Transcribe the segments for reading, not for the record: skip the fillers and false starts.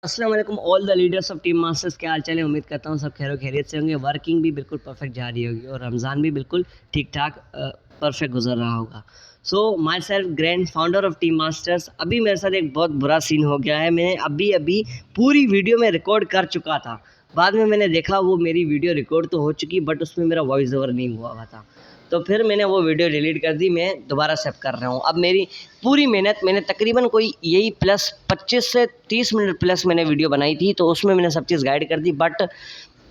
अस्सलाम वालेकुम all the leaders of Team masters, क्या हाल चाल है। उम्मीद करता हूँ सब खैर खैरियत से होंगे। वर्किंग भी बिल्कुल परफेक्ट जा रही होगी और रमज़ान भी बिल्कुल ठीक ठाक परफेक्ट गुजर रहा होगा। So myself grand founder of Team Masters. अभी मेरे साथ एक बहुत बुरा सीन हो गया है। मैंने अभी अभी पूरी वीडियो में रिकॉर्ड कर चुका था। बाद में मैंने देखा वो मेरी वीडियो रिकॉर्ड तो हो चुकी, बट उसमें मेरा वॉइस ओवर नहीं हुआ हुआ था। तो फिर मैंने वो वीडियो डिलीट कर दी। मैं दोबारा सेव कर रहा हूँ। अब मेरी पूरी मेहनत, मैंने तकरीबन कोई यही प्लस 25 से 30 मिनट प्लस मैंने वीडियो बनाई थी, तो उसमें मैंने सब चीज़ गाइड कर दी। बट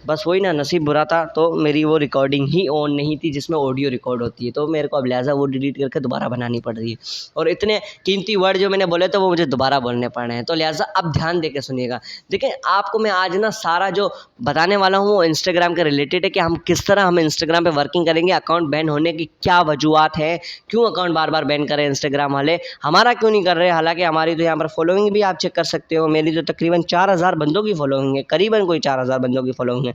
बस वही ना, नसीब बुरा था, तो मेरी वो रिकॉर्डिंग ही ऑन नहीं थी जिसमें ऑडियो रिकॉर्ड होती है। तो मेरे को अब लिहाजा वो डिलीट करके दोबारा बनानी पड़ रही है। और इतने कीमती वर्ड जो मैंने बोले तो वो मुझे दोबारा बोलने पड़ रहे हैं। तो लिहाजा अब ध्यान दे के सुनिएगा। देखिए, आपको मैं आज ना सारा जो बताने वाला हूँ वो इंस्टाग्राम के रिलेटेड है कि हम किस तरह हम इंस्टाग्राम पे वर्किंग करेंगे। अकाउंट बैन होने की क्या वजूहत है, क्यों अकाउंट बार बार बैन करें इंस्टाग्राम वाले, हमारा क्यों नहीं कर रहे। हालांकि हमारी तो यहाँ पर फॉलोइंग भी आप चेक कर सकते हो। मेरी तो तकरीबन 4000 बंदों की फॉलोइंग है, करीबन कोई 4000 बंदों की फॉलोइंग है।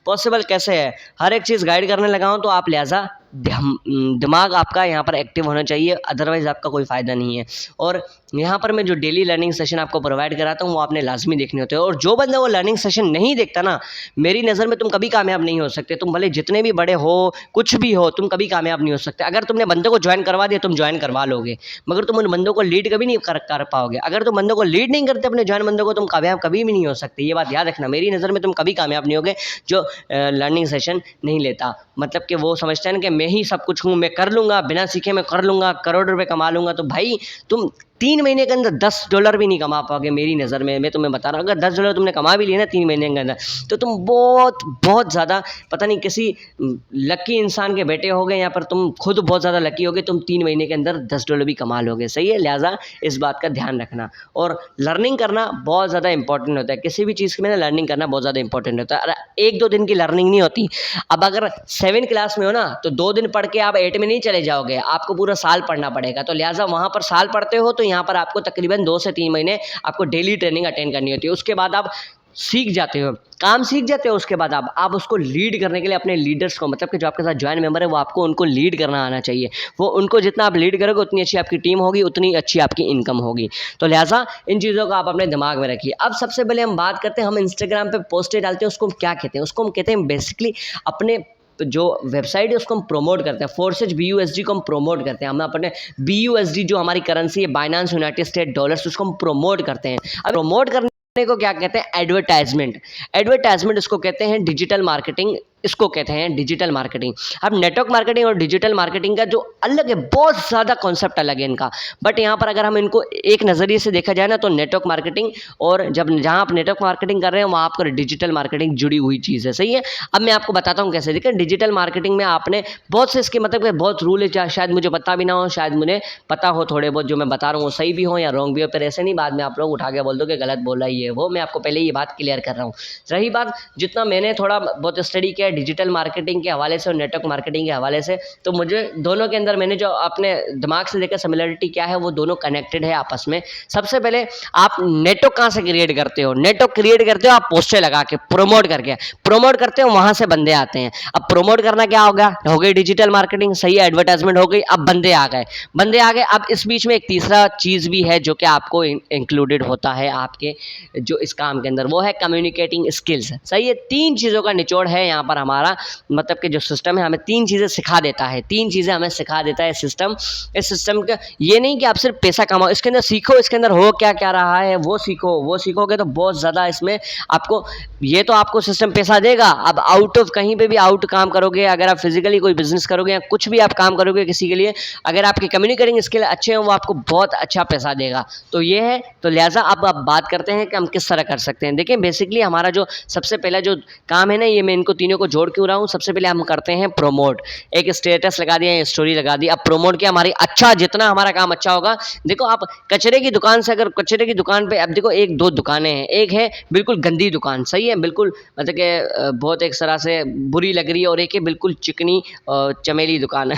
पॉसिबल कैसे है, हर एक चीज़ गाइड करने लगा हूँ, तो आप लिहाजा दिमाग आपका यहाँ पर एक्टिव होना चाहिए, अदरवाइज़ आपका कोई फ़ायदा नहीं है। और यहाँ पर मैं जो डेली लर्निंग सेशन आपको प्रोवाइड कराता हूँ वो आपने लाजमी देखने होते हैं। और जो बंदा वो लर्निंग सेशन नहीं देखता ना, मेरी नज़र में तुम कभी कामयाब नहीं हो सकते। तुम भले जितने भी बड़े हो, कुछ भी हो, तुम कभी कामयाब नहीं हो सकते। अगर तुमने बंदे को ज्वाइन करवा दिया, तुम ज्वाइन करवा लोगे, मगर तुम उन बंदों को लीड कभी नहीं कर पाओगे। अगर तुम बंदों को लीड नहीं करते अपने ज्वाइन बंदों को, तुम कामयाब कभी भी नहीं हो सकते। ये बात याद रखना, मेरी नज़र में तुम कभी कामयाब नहीं होगे जो लर्निंग सेशन नहीं लेता। मतलब कि वो समझते हैं कि मैं ही सब कुछ हूँ, मैं कर लूँगा, बिना सीखे मैं कर लूँगा, करोड़ रुपए कमा लूँगा। तो भाई, तुम 3 महीने के अंदर $10 भी नहीं कमा पाओगे मेरी नज़र में। मैं तुम्हें बता रहा हूँ, अगर $10 तुमने कमा भी लिए ना 3 महीने के अंदर, तो तुम बहुत बहुत ज़्यादा पता नहीं किसी लकी इंसान के बेटे हो गए। यहाँ पर तुम खुद बहुत ज़्यादा लकी हो गए, तुम 3 महीने के अंदर $10 भी कमा लोगे। सही है, लिहाजा इस बात का ध्यान रखना। और लर्निंग करना बहुत ज़्यादा इंपॉर्टेंट होता है। किसी भी चीज़ में ना लर्निंग करना बहुत ज़्यादा इंपॉर्टेंट होता है। अरे 1-2 दिन की लर्निंग नहीं होती। अब अगर 7 क्लास में हो ना, तो 2 दिन पढ़ के आप 8 में नहीं चले जाओगे, आपको पूरा साल पढ़ना पड़ेगा। तो लिहाजा वहाँ पर साल पढ़ते हो, तो यहाँ पर आपको तकरीबन 2 से 3 महीने आपको डेली ट्रेनिंग अटेंड करनी होती है। उसके बाद आप सीख जाते हो, काम सीख जाते हो। उसके बाद आप उसको लीड करने के लिए अपने लीडर्स को, मतलब कि जो आपके साथ ज्वाइन मेंबर है, वो आपको उनको लीड करना आना चाहिए। वो उनको जितना आप लीड करोगे उतनी अच्छी आपकी टीम होगी, उतनी अच्छी आपकी इनकम होगी। तो लिहाजा इन चीज़ों को आप अपने दिमाग में रखिए। अब सबसे पहले हम बात करते हैं, हम इंस्टाग्राम पे पोस्टें डालते हैं, उसको हम क्या कहते हैं। उसको हम कहते हैं बेसिकली अपने जो वेबसाइट है उसको हम प्रमोट करते हैं। फोर्सेज BUSD को हम प्रमोट करते हैं। हम अपने BUSD जो हमारी करेंसी है, बाइनेंस यूनाइटेड स्टेट डॉलर्स, उसको हम प्रमोट करते हैं। अब प्रमोट करने को क्या कहते हैं? एडवर्टाइजमेंट। एडवर्टाइजमेंट इसको कहते हैं, डिजिटल मार्केटिंग इसको कहते हैं, डिजिटल मार्केटिंग। अब नेटवर्क मार्केटिंग और डिजिटल मार्केटिंग का जो अलग है, बहुत ज़्यादा कॉन्सेप्ट अलग है इनका। बट यहाँ पर अगर हम इनको एक नज़रिए से देखा जाए ना, तो नेटवर्क मार्केटिंग और जब जहाँ आप नेटवर्क मार्केटिंग कर रहे हैं वहाँ पर डिजिटल मार्केटिंग जुड़ी हुई चीज़ है। सही है। अब मैं आपको बताता हूँ कैसे। देखिए, डिजिटल मार्केटिंग में आपने बहुत से इसके मतलब बहुत रूल है, शायद मुझे पता भी ना हो, शायद मुझे पता हो थोड़े बहुत। जो मैं बता रहा हूँ वो सही भी हो या रॉन्ग भी हो, पर ऐसे नहीं बाद में आप लोग उठा के बोल दो कि गलत बोला ही है वो। मैं आपको पहले ये बात क्लियर कर रहा हूँ। रही बात, जितना मैंने थोड़ा बहुत स्टडी किया डिजिटल मार्केटिंग के हवाले से और नेटवर्क मार्केटिंग के हवाले से, तो मुझे दोनों के अंदर मैंने जो अपने दिमाग से देखा सिमिलरिटी क्या है, वो दोनों कनेक्टेड है आपस में। सबसे पहले आप नेटवर्क कहाँ से क्रिएट करते हो? नेटवर्क क्रिएट करते हो आप पोस्टर लगा के, प्रमोट करके प्रमोट करते हो, वहां से बंदे आते हैं। अब प्रमोट करना क्या होगा? हो गई डिजिटल मार्केटिंग। सही है, एडवर्टाइजमेंट हो गई। अब बंदे आ गए, बंदे आ गए। अब इस बीच में एक तीसरा चीज भी है जो कि आपको इंक्लूडेड होता है आपके जो इस काम के अंदर, वो है कम्युनिकेटिंग स्किल्स। सही है, 3 चीज़ों का निचोड़ है यहाँ पर हमारा। मतलब कि जो सिस्टम है हमें 3 चीज़ें सिखा देता है, 3 चीज़ें हमें सिखा देता है सिस्टम। इस सिस्टम का ये नहीं कि आप सिर्फ पैसा कमाओ, इसके अंदर सीखो, इसके अंदर हो क्या क्या रहा है वो सीखो। वो सीखोगे तो बहुत ज़्यादा इसमें आपको, ये तो आपको सिस्टम पैसा देगा। अब आउट ऑफ कहीं पे भी आउट काम करोगे, अगर आप फिजिकली कोई बिजनेस करोगे या कुछ भी आप काम करोगे किसी के लिए, अगर आपके कम्युनिकेटिंग स्किल अच्छे हैं, वो आपको बहुत अच्छा पैसा देगा। तो ये है। तो लिहाजा अब आप बात करते हैं कि हम किस तरह कर सकते हैं। देखिए, बेसिकली हमारा जो सबसे पहला जो काम है ना, ये मैं इनको तीनों को जोड़ क्यों रहा हूँ। सबसे पहले हम करते हैं प्रमोट। एक स्टेटस लगा दिया, स्टोरी लगा दी। अब प्रमोट किया, हमारी अच्छा, जितना हमारा काम अच्छा होगा। देखो, आप कचरे की दुकान से, अगर कचरे की दुकान पे, अब देखो 1-2 दुकानें हैं। एक है बिल्कुल गंदी दुकान, सही है, बिल्कुल मतलब कि बहुत एक तरह से बुरी लग रही है, और एक है बिल्कुल चिकनी चमेली दुकान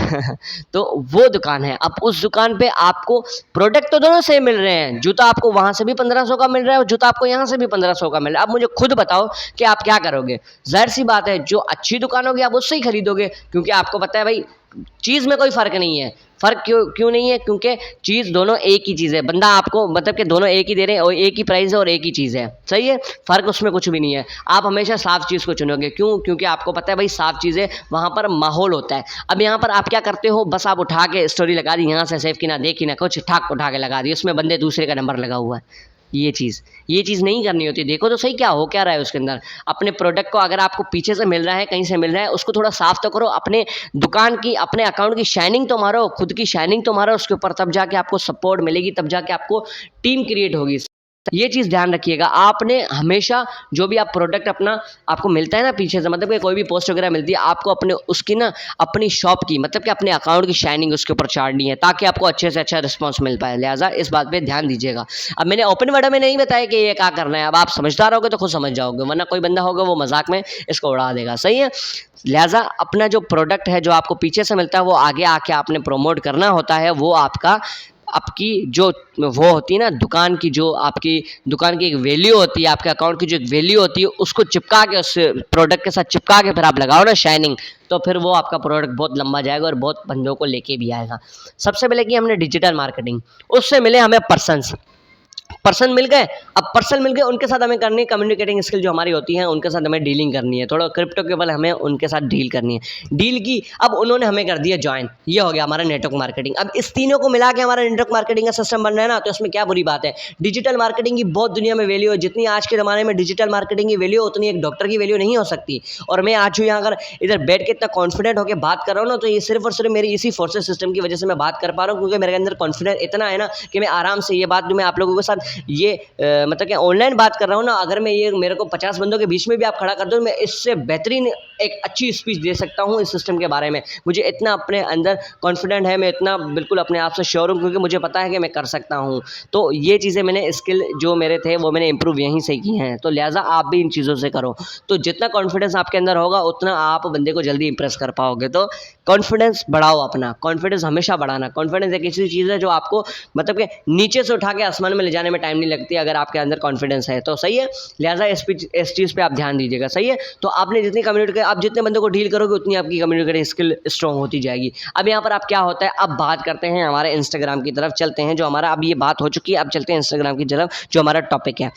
तो वो दुकान है। अब उस दुकान पे आपको प्रोडक्ट तो दोनों सेम मिल रहे हैं। जूता आपको वहां से भी 1500 का मिल रहा है और जूता आपको यहाँ से भी 1500 का मिल रहा है। अब मुझे खुद बताओ कि आप क्या करोगे? जाहिर सी बात है, जो अच्छी दुकान होगी आप उससे ही खरीदोगे, क्योंकि आपको पता है भाई चीज़ में कोई फ़र्क नहीं है। फ़र्क क्यों नहीं है? क्योंकि चीज़ दोनों एक ही चीज़ है। बंदा आपको मतलब कि दोनों एक ही दे रहे हैं और एक ही प्राइस है और एक ही चीज़ है। सही है? फ़र्क उसमें कुछ भी नहीं है। आप हमेशा साफ़ चीज़ को चुनोगे। क्यों? क्योंकि आपको पता है भाई साफ़ चीज़ें वहाँ पर माहौल होता है। अब यहाँ पर आप क्या करते हो, बस आप उठा के स्टोरी लगा दी, यहाँ से सेव की ना देखी ना कुछ, ठाक उठा के लगा दी। उसमें बंदे दूसरे का नंबर लगा हुआ है। ये चीज़ नहीं करनी होती। देखो तो सही क्या हो क्या रहा है उसके अंदर। अपने प्रोडक्ट को अगर आपको पीछे से मिल रहा है, कहीं से मिल रहा है, उसको थोड़ा साफ़ तो करो। अपने दुकान की, अपने अकाउंट की शाइनिंग तो मारो, खुद की शाइनिंग तो मारो उसके ऊपर, तब जाके आपको सपोर्ट मिलेगी, तब जाके आपको टीम क्रिएट होगी। ये चीज़ ध्यान रखिएगा। आपने हमेशा जो भी आप प्रोडक्ट अपना आपको मिलता है ना पीछे से, मतलब कि कोई भी पोस्ट वगैरह मिलती है, आपको अपने उसकी ना अपनी शॉप की मतलब कि अपने अकाउंट की शाइनिंग उसके ऊपर चाड़नी है, ताकि आपको अच्छे से अच्छा रिस्पॉन्स मिल पाए। लिहाजा इस बात पे ध्यान दीजिएगा। अब मैंने ओपन वर्ड में नहीं बताया कि ये क्या करना है। अब आप समझदार होगे तो खुद समझ जाओगे, वरना कोई बंदा होगा वो मजाक में इसको उड़ा देगा। सही है? लिहाजा अपना जो प्रोडक्ट है जो आपको पीछे से मिलता है वो आगे आके आपने प्रमोट करना होता है। वो आपकी जो वो होती है ना दुकान की, जो आपकी दुकान की एक वैल्यू होती है, आपके अकाउंट की जो एक वैल्यू होती है, उसको चिपका के उस प्रोडक्ट के साथ चिपका के फिर आप लगाओ ना शाइनिंग, तो फिर वो आपका प्रोडक्ट बहुत लंबा जाएगा और बहुत बंदों को लेके भी आएगा। सबसे पहले की हमने डिजिटल मार्केटिंग, उससे मिले हमें पर्सन मिल गए। अब पर्सन मिल गए, उनके साथ हमें करनी है कम्युनिकेटिंग स्किल जो हमारी होती है, उनके साथ हमें डीलिंग करनी है। थोड़ा क्रिप्टो के बल हमें उनके साथ डील करनी है। डील की, अब उन्होंने हमें कर दिया ज्वाइन, ये हो गया हमारा नेटवर्क मार्केटिंग। अब इस तीनों को मिला के हमारा नेटवर्क मार्केटिंग का सिस्टम बन रहा है ना, तो इसमें क्या बुरी बात है। डिजिटल मार्केटिंग की बहुत दुनिया में वैल्यू है। जितनी आज के ज़माने में डिजिटल मार्केटिंग की वैल्यू, उतनी एक डॉक्टर की वैल्यू नहीं हो सकती। और मैं आज हूँ यहाँ अगर इधर बैठ के इतना कॉन्फिडेंट होकर बात कर रहा हूँ ना, तो ये सिर्फ और सिर्फ मेरी इसी फोर्सेस सिस्टम की वजह से मैं बात कर पा रहा हूँ, क्योंकि मेरे अंदर कॉन्फिडेंस इतना है ना कि मैं आराम से ये बात जो मैं आप लोगों के साथ ये मतलब कि ऑनलाइन बात कर रहा हूँ ना, अगर मैं ये मेरे को 50 बंदों के बीच में भी आप खड़ा कर दो, मैं इससे बेहतरीन एक अच्छी स्पीच दे सकता हूँ इस सिस्टम के बारे में। मुझे इतना अपने अंदर कॉन्फिडेंट है, मैं इतना बिल्कुल अपने आप से श्योर हूँ, क्योंकि मुझे पता है कि मैं कर सकता हूँ। तो ये चीज़ें मैंने स्किल जो मेरे थे वो मैंने इंप्रूव यहीं से की हैं। तो लिहाजा आप भी इन चीज़ों से करो। तो जितना कॉन्फिडेंस आपके अंदर होगा उतना आप बंदे को जल्दी इंप्रेस कर पाओगे। तो कॉन्फिडेंस बढ़ाओ अपना, कॉन्फिडेंस हमेशा बढ़ाना। कॉन्फिडेंस एक ऐसी चीज़ है जो आपको मतलब कि नीचे से उठा के आसमान में ले जाने में टाइम नहीं लगती, अगर आपके अंदर कॉन्फिडेंस है तो। सही है? लिहाजा इस चीज़ पे आप ध्यान दीजिएगा। सही है? तो आपने जितनी कम्युनिकेट आप जितने बंदों को डील करोगे, उतनी आपकी कम्युनिकेटिंग स्किल स्ट्रॉन्ग होती जाएगी। अब यहाँ पर आप क्या होता है, अब बात करते हैं हमारे इंस्टाग्राम की तरफ चलते हैं, जो हमारा अब ये बात हो चुकी है। अब चलते हैं इंस्टाग्राम की तरफ, जो हमारा टॉपिक है।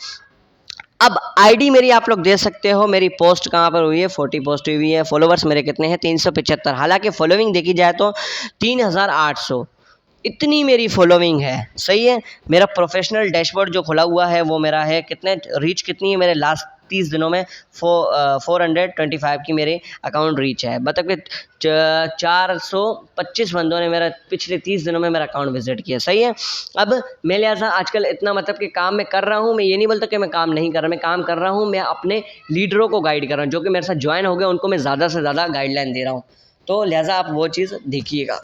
अब आईडी मेरी आप लोग दे सकते हो, मेरी पोस्ट कहाँ पर हुई है, 40 पोस्ट हुई है। फॉलोवर्स मेरे कितने हैं, 375। हालांकि फॉलोइंग देखी जाए तो 3800, इतनी मेरी फॉलोइंग है। सही है? मेरा प्रोफेशनल डैशबोर्ड जो खुला हुआ है वो मेरा है, कितने रीच कितनी है मेरे लास्ट 30 दिनों में, 425 की मेरे अकाउंट रीच है। मतलब कि 425 बंदों ने मेरा पिछले 30 दिनों में मेरा अकाउंट विजिट किया। सही है? अब मैं लिहाजा आजकल इतना मतलब कि काम मैं कर रहा हूँ, मैं ये नहीं बोलता कि मैं काम नहीं कर रहा, मैं काम कर रहा हूँ। मैं अपने लीडरों को गाइड कर रहा हूँ, जो कि मेरे साथ ज्वाइन हो गए, उनको मैं ज़्यादा से ज़्यादा गाइडलाइन दे रहा हूँ। तो लिहाजा आप वो चीज़ देखिएगा।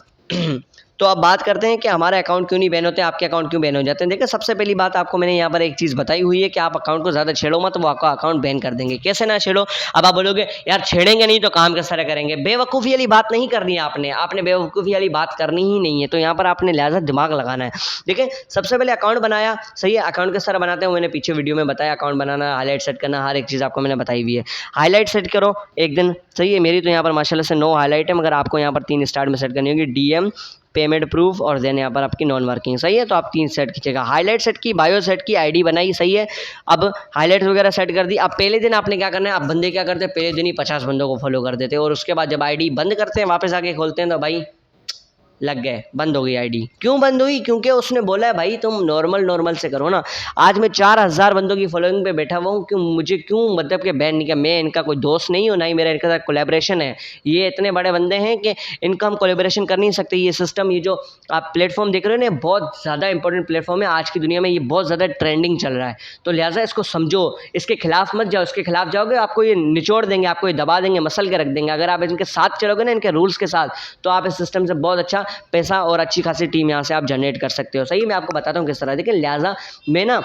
तो अब बात करते हैं कि हमारे अकाउंट क्यों नहीं बैन होते, आपके अकाउंट क्यों बैन हो जाते हैं। देखिए, सबसे पहली बात आपको मैंने यहाँ पर एक चीज़ बताई हुई है कि आप अकाउंट को ज़्यादा छेड़ो मत, वो आपका अकाउंट बैन कर देंगे। कैसे ना छेड़ो? अब आप बोलोगे यार छेड़ेंगे नहीं तो काम किस तरह करेंगे। बेवकूफ़ी वाली बात नहीं करनी है आपने बेवकूफ़ी वाली बात करनी ही नहीं है। तो यहाँ पर आपने लिहाजा दिमाग लगाना है। देखिए, सबसे पहले अकाउंट बनाया। सही है? अकाउंट किस तरह बनाते हैं मैंने पीछे वीडियो में बताया। अकाउंट बनाना, हाईलाइट सेट करना, हर एक चीज़ आपको मैंने बताई हुई है। हाईलाइट सेट करो एक दिन। सही है? मेरी तो यहाँ पर माशाल्लाह से 9 हाईलाइट है, मगर आपको यहाँ पर 3 स्टार्ट में सेट करनी होगी, डीएम, पेमेंट प्रूफ और देन यहाँ पर आपकी नॉन वर्किंग। सही है? तो आप 3 सेट कीजिएगा। हाईलाइट सेट की, बायो सेट की, आईडी बनाई। सही है? अब हाईलाइट वगैरह सेट कर दी। अब पहले दिन आपने क्या करना है, अब बंदे क्या करते हैं, पहले दिन ही 50 बंदों को फॉलो कर देते हैं, और उसके बाद जब आईडी बंद करते हैं, वापस आके खोलते हैं, तो भाई लग गए, बंद हो गई आईडी। क्यों बंद हुई? क्योंकि उसने बोला है भाई तुम नॉर्मल से करो ना। आज मैं 4000 बंदों की फॉलोइंग पे बैठा हुआ हूँ, क्यों मुझे क्यों मतलब कि बैन नहीं किया? मैं इनका कोई दोस्त नहीं हूँ, ना ही मेरा इनके साथ कोलैबोरेशन है। ये इतने बड़े बंदे हैं कि इनका हम कोलैबोरेशन कर नहीं सकते। ये सिस्टम, ये जो आप प्लेटफॉर्म देख रहे हो ना, बहुत ज़्यादा इंपॉर्टेंट प्लेटफॉर्म है आज की दुनिया में। ये बहुत ज़्यादा ट्रेंडिंग चल रहा है, तो लिहाजा इसको समझो। इसके खिलाफ मत जाओ। इसके खिलाफ जाओगे आपको ये निचोड़ देंगे, आपको ये दबा देंगे, मसल के रख देंगे। अगर आप इनके साथ चलोगे ना, इनके रूल्स के साथ, तो आप इस सिस्टम से बहुत अच्छा पैसा और अच्छी खासी टीम यहाँ से आप जनरेट कर सकते हो। सही, मैं आपको बताता हूँ किस तरह। देखिए, लिहाजा मैं ना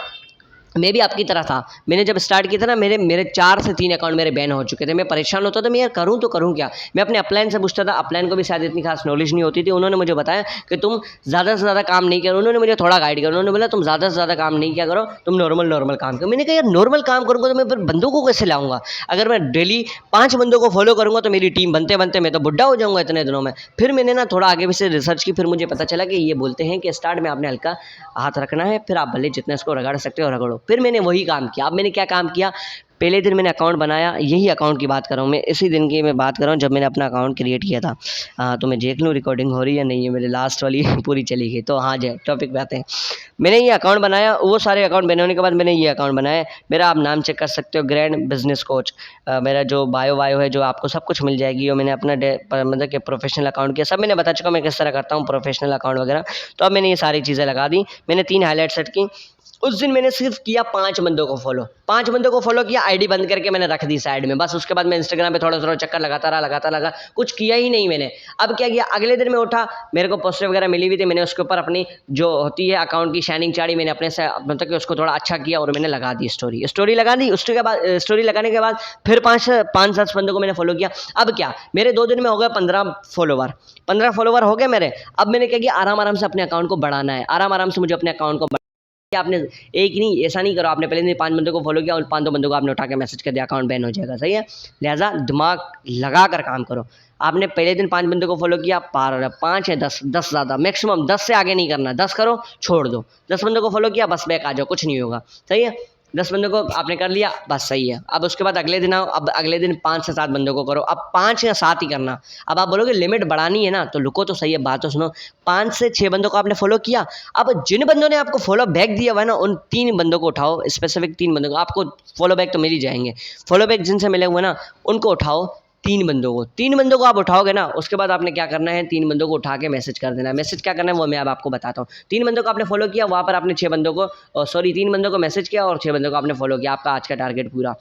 मैं भी आपकी तरह था। मैंने जब स्टार्ट किया था ना, मेरे मेरे 4 से 3 अकाउंट मेरे बैन हो चुके थे। मैं परेशान होता था, मैं यार करूँ तो करूँ क्या? मैं अपने अपलाइन से पूछता था, अपलाइन को भी शायद इतनी खास नॉलेज नहीं होती थी। उन्होंने मुझे बताया कि तुम ज़्यादा से ज़्यादा काम नहीं करो। उन्होंने मुझे थोड़ा गाइड किया। उन्होंने बोला तुम ज़्यादा से ज़्यादा काम नहीं किया करो, तुम नॉर्मल काम करो। मैंने कहा यार नॉर्मल काम करूँगा तो मैं फिर बंदों को कैसे लाऊँगा? अगर मैं डेली 5 बंदों को फॉलो करूँगा तो मेरी टीम बनते-बनते मैं तो बुड्ढा हो जाऊँगा इतने दिनों में। फिर मैंने ना थोड़ा आगे पीछे रिसर्च की, फिर मुझे पता चला कि ये बोलते हैं कि स्टार्ट में आपने हल्का हाथ रखना है, फिर आप भले जितना इसको रगड़ सकते हो रगड़ो। फिर मैंने वही काम किया। अब मैंने क्या काम किया, पहले दिन मैंने अकाउंट बनाया, यही अकाउंट की बात कर रहा हूँ मैं, इसी दिन की मैं बात कर रहा हूँ जब मैंने अपना अकाउंट क्रिएट किया था। तो मैं देख लूँ रिकॉर्डिंग हो रही है नहीं है, मेरे लास्ट वाली पूरी चली गई। तो हाँ जी, टॉपिक पे आते हैं। मैंने ये अकाउंट बनाया, वो सारे अकाउंट बनाने के बाद मैंने ये अकाउंट बनाया। मेरा आप नाम चेक कर सकते हो, ग्रैंड बिजनेस कोच। मेरा जो बायो वायो है, जो आपको सब कुछ मिल जाएगी। और मैंने अपना मतलब कि प्रोफेशनल अकाउंट किया, सब मैंने बता चुका मैं किस तरह करता हूँ प्रोफेशनल अकाउंट वगैरह। तो अब मैंने ये सारी चीज़ें लगा दी। मैंने 3 हाईलाइट सेट की। उस दिन मैंने सिर्फ किया 5 बंदों को फॉलो, 5 बंदों को फॉलो किया, आईडी बंद करके मैंने रख दी साइड में। बस उसके बाद मैं इंस्टाग्राम पे थोड़ा-थोड़ा चक्कर लगाता रहा, कुछ किया ही नहीं मैंने। अब क्या किया, अगले दिन मैं उठा, मेरे को पोस्टर वगैरह मिली हुई थी, मैंने उसके ऊपर अपनी जो होती है अकाउंट की शाइनिंग चाड़ी, मैंने अपने से मतलब कि उसको थोड़ा अच्छा किया और मैंने लगा दी स्टोरी लगा दी। उसके बाद स्टोरी लगाने के बाद फिर 5-10 बंदों को मैंने फॉलो किया। अब क्या, मेरे 2 दिन में हो गए 15 फॉलोवर, 15 फॉलोवर हो गए मेरे। अब मैंने क्या किया, आराम-आराम से अपने अकाउंट को बढ़ाना है, आराम-आराम से मुझे अपने अकाउंट को आपने एक ही नहीं, ऐसा नहीं करो आपने पहले दिन 5 बंदों को फॉलो किया और 5 बंदों को आपने उठा के मैसेज कर दिया, अकाउंट बैन हो जाएगा। सही है, लिहाजा दिमाग लगा कर काम करो। आपने पहले दिन 5 बंदों को फॉलो किया, पार 5 या 10 ज़्यादा, मैक्सिमम 10 से आगे नहीं करना। 10 करो, छोड़ दो। 10 बंदों को फॉलो किया, बस बैक आ जाओ, कुछ नहीं होगा। सही है, 10 बंदों को आपने कर लिया, बस सही है। अब उसके बाद अगले दिन आओ, अब अगले दिन 5 से 7 बंदों को करो। अब 5 या 7 ही करना। अब आप बोलोगे लिमिट बढ़ानी है ना, तो रुको तो सही है, बात तो सुनो। 5 से 6 बंदों को आपने फॉलो किया। अब जिन बंदों ने आपको फॉलो बैक दिया हुआ है ना, उन 3 बंदों को उठाओ, स्पेसिफिक 3 बंदों को। आपको फॉलो बैक तो मिल ही जाएँगे। फॉलो बैक जिनसे मिले हुए ना, उनको उठाओ, 3 बंदों को आप उठाओगे ना, उसके बाद आपने क्या करना है, 3 बंदों को उठा के मैसेज कर देना है। मैसेज क्या करना है वो मैं अब आपको बताता हूँ। 3 बंदों को आपने फॉलो किया, वहाँ पर आपने 6 बंदों को सॉरी 3 बंदों को मैसेज किया और 6 बंदों को आपने फॉलो किया, आपका आज का टारगेट पूरा।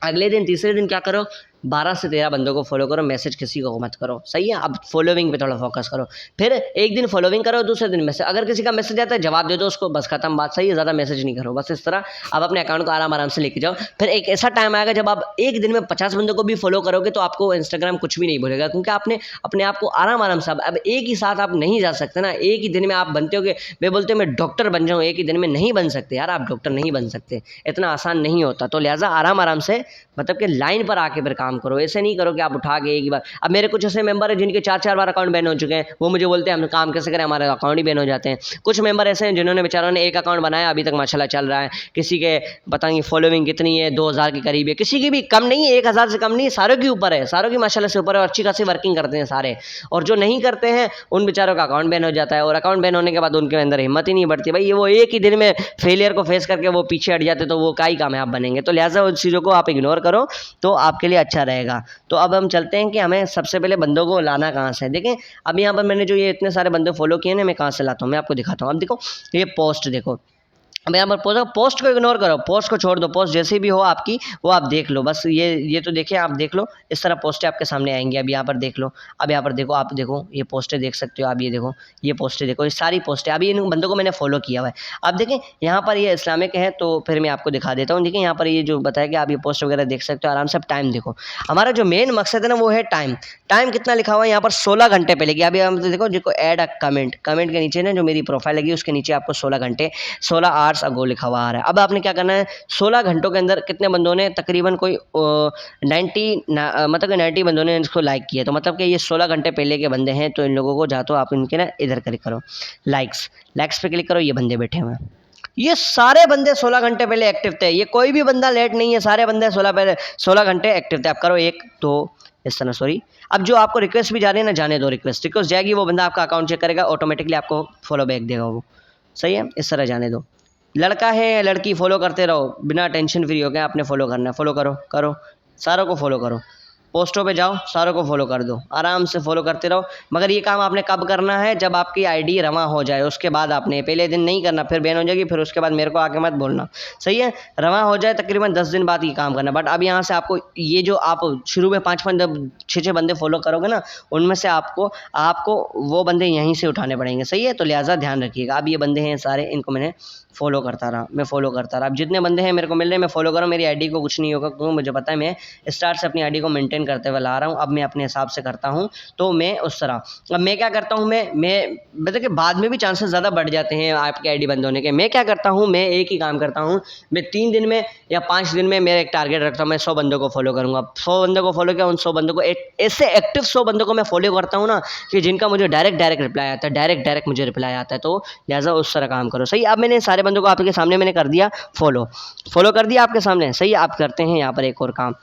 अगले दिन तीसरे दिन क्या करो, 12 से 13 बंदों को फॉलो करो, मैसेज किसी को मत करो। सही है, अब फॉलोइंग पे थोड़ा फोकस करो। फिर एक दिन फॉलोइंग करो, दूसरे दिन मैसेज, अगर किसी का मैसेज आता है जवाब दे दो उसको, बस खत्म बात। सही है, ज़्यादा मैसेज नहीं करो। बस इस तरह आप अपने अकाउंट को आराम आराम से लेके जाओ। फिर एक ऐसा टाइम आएगा जब आप एक दिन में 50 बंदों को भी फॉलो करोगे तो आपको इंस्टाग्राम कुछ भी नहीं बोलेगा, क्योंकि आपने अपने आप को आराम आराम से, अब एक ही साथ आप नहीं जा सकते ना। एक ही दिन में आप बनते हो कि मैं बोलते हो मैं डॉक्टर बन जाऊँ, एक ही दिन में नहीं बन सकते यार, आप डॉक्टर नहीं बन सकते, इतना आसान नहीं होता। तो लिहाजा आराम आराम से मतलब कि लाइन पर आके फिर काम करो। ऐसे नहीं करो कि आप उठा के एक ही बार। अब मेरे कुछ ऐसे मेंबर हैं जिनके 4-4 बार अकाउंट बैन हो चुके हैं, वो मुझे बोलते हैं हम काम कैसे करें, हमारे अकाउंट ही बैन हो जाते हैं। कुछ मेंबर ऐसे हैं जिन्होंने बेचारों ने एक अकाउंट बनाया, अभी तक माशाल्लाह चल रहा है। किसी के बताएंगे फॉलोइंग कितनी है, 2000 के करीब है, किसी की भी कम नहीं है, 1000 से कम नहीं है, सारों के ऊपर है, सारों की माशाल्लाह से ऊपर है और अच्छी खासी वर्किंग करते हैं सारे। और जो नहीं करते हैं उन बेचारों का अकाउंट बैन हो जाता है, और अकाउंट बैन होने के बाद उनके अंदर हिम्मत ही नहीं बढ़ती भाई, ये वो एक ही दिन में फेलियर को फेस करके वो पीछे हट जाते, तो वो का ही कामयाब बनेंगे। तो लिहाजा उन चीज़ों को आप इग्नोर करो तो आपके लिए अच्छा रहेगा। तो अब हम चलते हैं कि हमें सबसे पहले बंदों को लाना कहाँ से है। देखें, अब यहाँ पर मैंने जो ये इतने सारे बंदे फॉलो किए ना, मैं कहाँ से लाता हूँ मैं आपको दिखाता हूँ। अब देखो ये पोस्ट देखो, अब यहाँ पर पोस्ट को इग्नोर करो, पोस्ट को छोड़ दो, पोस्ट जैसी भी हो आपकी वो आप देख लो। बस ये तो देखिए, आप देख लो, इस तरह पोस्टें आपके सामने आएंगी। अब यहाँ पर देख लो, अब यहाँ पर देखो, आप देखो ये पोस्टें देख सकते हो आप, ये देखो ये पोस्टें देखो, ये सारी पोस्टें अभी इन बंदों को मैंने फॉलो किया हुआ है। अब देखें यहाँ पर ये इस्लामिक है, तो फिर मैं आपको दिखा देता हूँ। देखिए यहाँ पर ये जो बताया कि आप ये पोस्ट वगैरह देख सकते हो आराम से। टाइम देखो, हमारा जो मेन मकसद है ना वो है टाइम। टाइम कितना लिखा हुआ है यहाँ पर, 16 घंटे पहले की। अभी हम देखो, देखो ऐड अ कमेंट, कमेंट के नीचे ना जो मेरी प्रोफाइल लगी उसके नीचे आपको 16 घंटे 16 आवर्स अगो लिखा हुआ आ रहा है। अब आपने क्या करना है, 16 घंटों के अंदर कितने बंदों ने, तकरीबन कोई 90 मतलब कि 90 बंदों ने इसको लाइक किया, तो मतलब कि ये 16 घंटे पहले के बंदे हैं। तो इन लोगों को जा तो आप इनके ना इधर क्लिक करो, लाइक्स, लाइक्स पे क्लिक करो, ये बंदे बैठे हुए हैं। ये सारे बंदे 16 घंटे पहले एक्टिव थे, ये कोई भी बंदा लेट नहीं है, सारे बंदे 16 घंटे एक्टिव थे। आप करो 1 2 इस तरह, सॉरी। अब जो आपको रिक्वेस्ट भी जा रही है ना, जाने दो, रिक्वेस्ट जाएगी, वो बंदा आपका अकाउंट चेक करेगा, ऑटोमेटिकली आपको फॉलो बैक देगा वो। सही है, इस तरह जाने दो। लड़का है या लड़की, फॉलो करते रहो बिना टेंशन फ्री हो गया, आपने फॉलो करना है, फॉलो करो, करो सारों को फॉलो करो। पोस्टों पे जाओ, सारों को फॉलो कर दो, आराम से फॉलो करते रहो। मगर ये काम आपने कब करना है, जब आपकी आईडी रवा हो जाए, उसके बाद आपने, पहले दिन नहीं करना, फिर बैन हो जाएगी, फिर उसके बाद मेरे को आके मत बोलना, सही है। रवा हो जाए तकरीबन 10 दिन बाद ये काम करना। बट अब यहाँ से आपको ये जो आप शुरू में 5-5 6-6 बंदे फॉलो करोगे ना, उनमें से आपको आपको वो बंदे यहीं से उठाने पड़ेंगे, सही है। तो लिहाजा ध्यान रखिएगा। अब ये बंदे हैं सारे, इनको मैंने फॉलो करता रहा, मैं फॉलो करता रहा। अब जितने बंदे हैं मेरे को मिल रहे हैं, मैं फॉलो करूँ, मेरी आईडी को कुछ नहीं होगा, क्योंकि मुझे पता है मैं स्टार्ट से अपनी आईडी को मेंटेन करते हुए ला रहा हूँ। अब मैं अपने हिसाब से करता हूँ, तो मैं उस तरह, अब मैं क्या करता हूँ, मैं मतलब कि बाद में भी चांसेस ज़्यादा बढ़ जाते हैं आपकी आईडी बंद होने के। मैं क्या करता हूँ, मैं एक ही काम करता हूँ, मैं 3 दिन में या 5 दिन में मेरा एक टारगेट रखता हूँ, मैं 100 बंदों को फॉलो करूँगा। 100 बंदों को फॉलो किया, उन 100 बंदों को ऐसे एक्टिव 100 बंदों को मैं फॉलो करता हूँ ना, कि जिनका मुझे डायरेक्ट रिप्लाई आता है, डायरेक्ट मुझे रिप्लाई आता है। तो लिहाजा उस तरह काम करो, सही। अब मैंने सारे बंदों को आपके सामने मैंने कर दिया फॉलो कर दिया आपके सामने, सही। आप करते हैं यहाँ पर एक और काम,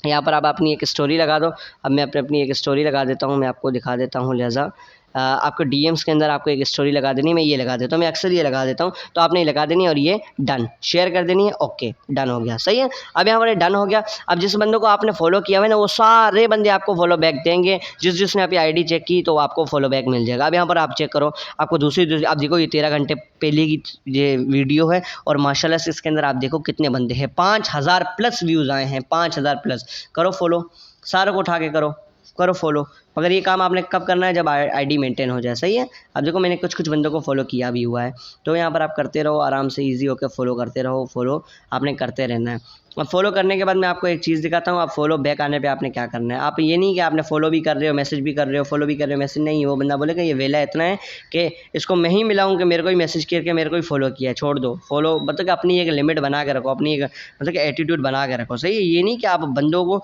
यहाँ पर आप अपनी एक स्टोरी लगा दो। अब मैं अपनी एक स्टोरी लगा देता हूँ, मैं आपको दिखा देता हूँ। लिहाजा आपको डीएम्स के अंदर आपको एक स्टोरी लगा देनी है, मैं ये लगा देता हूँ, मैं अक्सर ये लगा देता हूँ, तो आपने ये लगा देनी है और ये डन शेयर कर देनी है। ओके, डन हो गया, सही है। अब यहाँ पर डन हो गया। अब जिस बंदों को आपने फॉलो किया है ना, वो सारे बंदे आपको फॉलो बैक देंगे। जिसने आपकी आईडी चेक की, तो आपको फॉलो बैक मिल जाएगा। अब यहाँ पर आप चेक करो, आपको दूसरी आप देखो, ये 13 घंटे पहले की ये वीडियो है, और माशाल्लाह से इसके अंदर आप देखो कितने बंदे हैं, 5000 प्लस व्यूज़ आए हैं, 5000 प्लस। करो फॉलो, सारों को उठा के करो फॉलो। मगर ये काम आपने कब करना है, जब आईडी मेंटेन हो जाए, सही है। अब देखो मैंने कुछ बंदों को फॉलो किया भी हुआ है, तो यहाँ पर आप करते रहो, आराम से इजी होकर फॉलो करते रहो। फॉलो आपने करते रहना है। अब फॉलो करने के बाद मैं आपको एक चीज़ दिखाता हूँ। आप फॉलो बैक आने पे आपने क्या करना है। आप ये नहीं कि आपने फॉलो भी कर रहे हो, मैसेज भी कर रहे हो, फॉलो भी कर रहे हो, मैसेज नहीं। वो बंदा बोलेगा ये वेला इतना है कि इसको मैं ही मिलाऊँ कि मेरे को ही मैसेज करके मेरे को ही फॉलो किया है, छोड़ दो। फॉलो मतलब कि अपनी एक लिमिट बना के रखो, अपनी एक मतलब कि एटीट्यूड बना के रखो, सही है। ये नहीं कि आप बंदों को,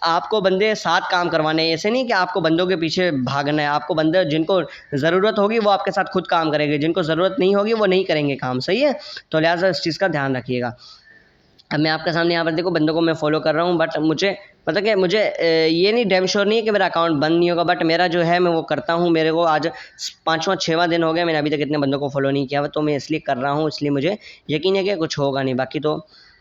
आपको बंदे साथ काम करवाने हैं, ऐसे नहीं कि आपको बंदों के पीछे भागना है। आपको बंदे जिनको ज़रूरत होगी वो आपके साथ खुद काम करेंगे, जिनको ज़रूरत नहीं होगी वो नहीं करेंगे काम, सही है। तो लिहाजा इस चीज़ का ध्यान रखिएगा। अब मैं आपके सामने यहाँ पर देखो बंदों को मैं फॉलो कर रहा हूँ, बट मुझे मतलब कि मुझे ये नहीं डैम श्योर नहीं है कि मेरा अकाउंट बंद नहीं होगा, बट मेरा जो है मैं वो करता हूँ। मेरे को आज 5वां 6वां दिन हो गया, मैंने अभी तक इतने बंदों को फॉलो नहीं किया हुआ, तो मैं इसलिए कर रहा हूँ, इसलिए मुझे यकीन है कि कुछ होगा नहीं। बाकी तो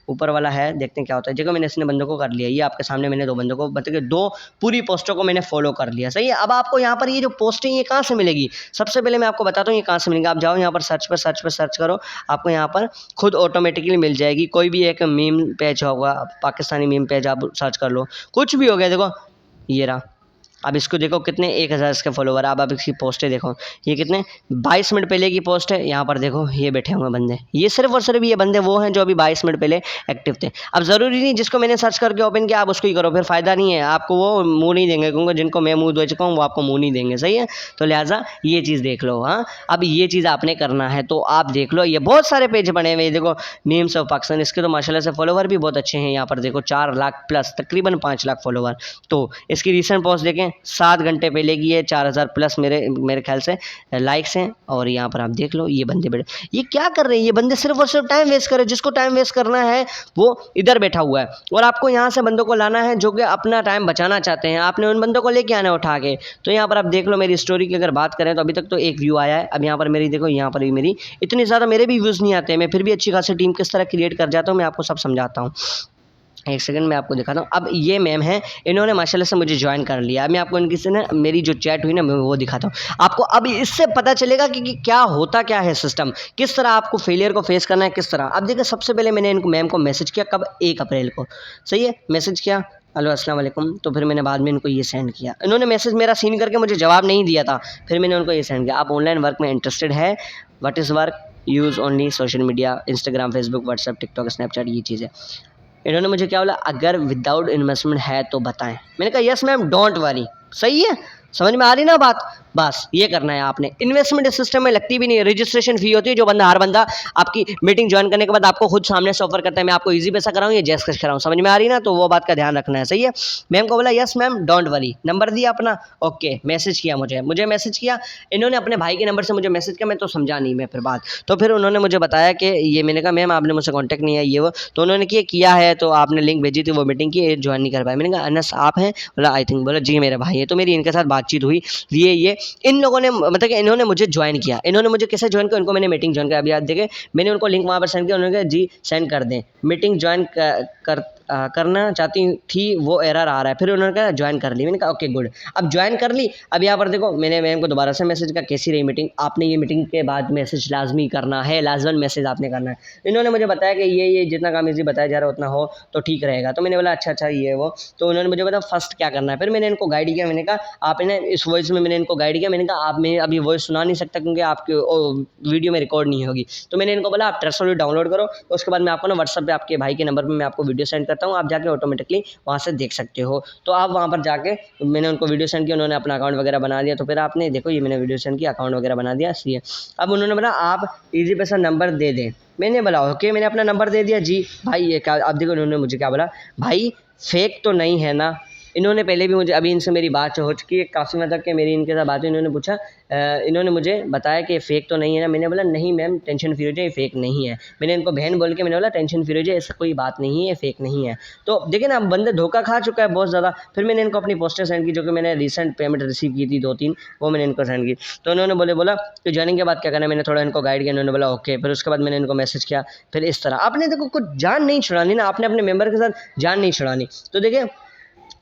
ऊपर वाला है, देखते हैं क्या होता है। देखो मैंने इसने बंदों को कर लिया, ये आपके सामने मैंने 2 बंदों को मतलब कि 2 पूरी पोस्टों को मैंने फॉलो कर लिया, सही है। अब आपको यहाँ पर ये जो पोस्ट है ये कहाँ से मिलेगी, सबसे पहले मैं आपको बताता हूँ ये कहाँ से मिलेगी। आप जाओ यहाँ पर सर्च करो, आपको यहाँ पर खुद ऑटोमेटिकली मिल जाएगी। कोई भी एक मीम पेज होगा, पाकिस्तानी मीम पेज, आप सर्च कर लो, कुछ भी हो गया। देखो ये रहा, अब इसको देखो कितने 1000 इसके फॉलोवर। अब इसकी पोस्टें देखो, ये कितने 22 मिनट पहले की पोस्ट है। यहाँ पर देखो ये बैठे हुए बंदे, ये सिर्फ और सिर्फ ये बंदे वो हैं जो अभी 22 मिनट पहले एक्टिव थे। अब ज़रूरी नहीं जिसको मैंने सर्च करके ओपन किया आप उसको ही करो, फिर फ़ायदा नहीं है, आपको वो मुँह नहीं देंगे, क्योंकि जिनको मैं मुँह दे चुका हूँ वो आपको मुँह नहीं देंगे, सही है। तो लिहाजा ये चीज़ देख लो। हाँ, अब ये चीज़ आपने करना है, तो आप देख लो, ये बहुत सारे पेज बने हुए, देखो मीम्स ऑफ पाकिस्तान, इसके तो माशाल्लाह से फॉलोवर भी बहुत अच्छे हैं। यहाँ पर देखो 4 लाख प्लस, तकरीबन 5 लाख फॉलोवर। तो इसकी रिसेंट पोस्ट देखें, 7 घंटे पहले की है, 4000 प्लस मेरे ख्याल से लाइक्स हैं। और यहाँ पर आप देख लो ये बंदे बैठे, ये क्या कर रहे हैं, ये बंदे सिर्फ और सिर्फ टाइम वेस्ट कर रहे हैं। जिसको टाइम वेस्ट करना है वो इधर बैठा हुआ है, और आपको यहाँ से बंदों को लाना है जो कि अपना टाइम बचाना चाहते हैं। आपने उन बंदों को लेके आना है उठा के। तो यहाँ पर आप देख लो मेरी स्टोरी की अगर बात करें तो अभी तक तो 1 व्यू आया है। अब यहाँ पर मेरी देखो, यहाँ पर भी मेरी इतनी ज़्यादा मेरे भी व्यूज़ नहीं आते हैं, मैं फिर भी अच्छी खासी टीम किस तरह क्रिएट कर जाता हूँ, मैं आपको सब समझाता हूँ। एक सेकंड मैं आपको दिखाता हूँ। अब ये मैम है, इन्होंने माशाल्लाह से मुझे ज्वाइन कर लिया। अब मैं आपको इनकी से ना मेरी जो चैट हुई ना मैं वो दिखाता हूँ आपको। अब इससे पता चलेगा कि क्या होता क्या है सिस्टम, किस तरह आपको फेलियर को फेस करना है, किस तरह। अब देखिए सबसे पहले मैंने इनको मैम को मैसेज किया, कब, 1 अप्रैल को, सही है। मैसेज किया, हेलो अस्सलाम वालेकुम। तो फिर मैंने बाद में इनको ये सेंड किया, इन्होंने मैसेज मेरा सीन करके मुझे जवाब नहीं दिया था, फिर मैंने उनको ये सेंड किया, आप ऑनलाइन वर्क में इंटरेस्टेड है, what is work, use only social media, Instagram, Facebook, WhatsApp, TikTok, Snapchat, ये चीज़ें। इन्होंने मुझे क्या बोला, अगर विदाउट इन्वेस्टमेंट है तो बताएं। मैंने कहा यस मैम, डोंट वरी, सही है, समझ में आ रही ना बात। बस ये करना है आपने। इन्वेस्टमेंट इस सिस्टम में लगती भी नहीं है, रजिस्ट्रेशन फी होती है जो हर बंदा आपकी मीटिंग ज्वाइन करने के बाद आपको खुद सामने से ऑफर करता है, मैं आपको इजी पैसा कराऊँ या जैस कैश कराऊँ, समझ में आ रही ना। तो वो बात का ध्यान रखना है, सही है। मैम को बोला yes ma'am, don't worry, number दिया अपना, ओके, मैसेज किया मुझे मैसेज किया। इन्होंने अपने भाई के नंबर से मुझे मैसेज किया, मैं तो समझा नहीं मैं फिर बात। तो फिर उन्होंने मुझे बताया कि ये, मैंने कहा मैम आपने मुझसे कॉन्टैक्ट नहीं है ये वो, तो उन्होंने किया है, तो आपने लिंक भेजी थी वो मीटिंग की, ज्वाइन नहीं कर पाया। मैंने कहा अनस आप हैं, बोला आई थिंक, बोला जी मेरे भाई है। तो मेरी इनके साथ बातचीत हुई, ये इन लोगों ने मतलब कि इन्होंने मुझे ज्वाइन किया। इन्होंने मुझे कैसे ज्वाइन किया, उनको मैंने मीटिंग ज्वाइन किया। अभी आप देखें मैंने उनको लिंक वहाँ पर सेंड किया, उन्होंने कहा जी सेंड कर दें, मीटिंग ज्वाइन करना चाहती थी, वो एरर आ रहा है। फिर उन्होंने कहा ज्वाइन कर ली। मैंने कहा ओके गुड, अब ज्वाइन कर ली। अब यहाँ पर देखो मैंने मैम को दोबारा से मैसेज किया कैसी रही मीटिंग, आपने ये मीटिंग के बाद मैसेज लाजमी करना है, लाजमन मैसेज आपने करना है। इन्होंने मुझे बताया कि ये जितना काम इजी बताया जा रहा है उतना हो तो ठीक रहेगा। तो मैंने बोला अच्छा ये वो, तो उन्होंने मुझे बताया फर्स्ट क्या करना है। फिर मैंने इनको गाइड किया, मैंने कहा आपने इस वॉइस में मैंने इनको गाइड किया, मैंने कहा आप मैं अभी वॉइस सुना नहीं सकता क्योंकि आपकी वीडियो में रिकॉर्ड नहीं होगी। तो मैंने इनको बोला आप ट्रस्ट वॉल्यूट डाउनलोड करो, तो उसके बाद मैं आपको ना व्हाट्सएप पे आपके भाई के नंबर पे मैं आपको वीडियो सेंड करता हूँ, आप जाके ऑटोमेटिकली वहाँ से देख सकते हो। तो आप वहाँ पर जाके मैंने उनको वीडियो सेंड किया, उन्होंने अपना अकाउंट वगैरह बना दिया। तो फिर आपने देखो ये मैंने वीडियो सेंड किया, अकाउंट वगैरह बना दिया सी है। अब उन्होंने बोला आप ईजी पैसा नंबर दे दें। मैंने बोला ओके, मैंने अपना नंबर दे दिया जी। भाई ये क्या, अब देखो उन्होंने मुझे क्या बोला, भाई फेक तो नहीं है ना। इन्होंने पहले भी मुझे, अभी इनसे मेरी बात हो चुकी है काफ़ी, मतलब कि मेरी इनके साथ बात हुई। इन्होंने पूछा इन्होंने मुझे बताया कि फ़ेक तो नहीं है ना। मैंने बोला नहीं मैम टेंशन फ्री हो जाए, फ़ेक नहीं है। मैंने इनको बहन बोल के मैंने बोला टेंशन फ्री हो जाए, ऐसा कोई बात नहीं है, फ़ेक नहीं है। तो देखिए ना बंदे धोखा खा चुका है बहुत ज़्यादा। फिर मैंने इनको अपनी पोस्टर सेंड की, जो कि मैंने रिसेंट पेमेंट रिसीव की थी 2-3, वो मैंने इनको सेंड की। तो उन्होंने बोला कि ज्वाइनिंग के बाद क्या करना है। मैंने थोड़ा इनको गाइड किया, उन्होंने बोला ओके। फिर उसके बाद मैंने इनको मैसेज किया। फिर इस तरह आपने देखो कुछ जान नहीं छुड़ानी ना, आपने अपने मेंबर के साथ जान नहीं छुड़ानी। तो देखिए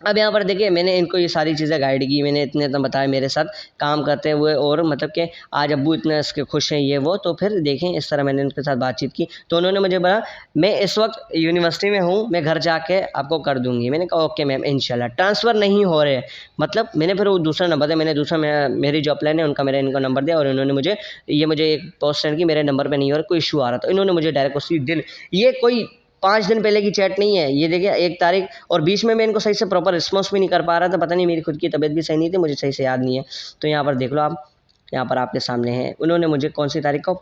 अब यहाँ पर देखिए मैंने इनको ये सारी चीज़ें गाइड की, मैंने इतना बताया मेरे साथ काम करते हुए, और मतलब कि आज अब्बू इतने इसके खुश हैं ये वो। तो फिर देखें इस तरह मैंने उनके साथ बातचीत की। तो उन्होंने मुझे बोला मैं इस वक्त यूनिवर्सिटी में हूँ, मैं घर जाके आपको कर दूँगी। मैंने कहा ओके मैम इंशाल्लाह। ट्रांसफ़र नहीं हो रहे, मतलब मैंने फिर वो दूसरा नंबर दिया, मैंने दूसरा मेरी जो अपलाइन है उनका मैंने इनको नंबर दिया, और उन्होंने मुझे एक पोस्ट सेंड की, मेरे नंबर पर नहीं हो रहा, कोई इशू आ रहा। तो इन्होंने मुझे डायरेक्ट उसी दिन, ये कोई 5 दिन पहले की चैट नहीं है, ये देखिए 1 तारीख, और बीच में मैं इनको सही से प्रॉपर रिस्पॉन्स भी नहीं कर पा रहा था। पता नहीं मेरी खुद की तबीयत भी सही नहीं थी, मुझे सही से याद नहीं है। तो यहाँ पर देख लो आप, यहाँ पर आपके सामने है। उन्होंने मुझे कौन सी तारीख को,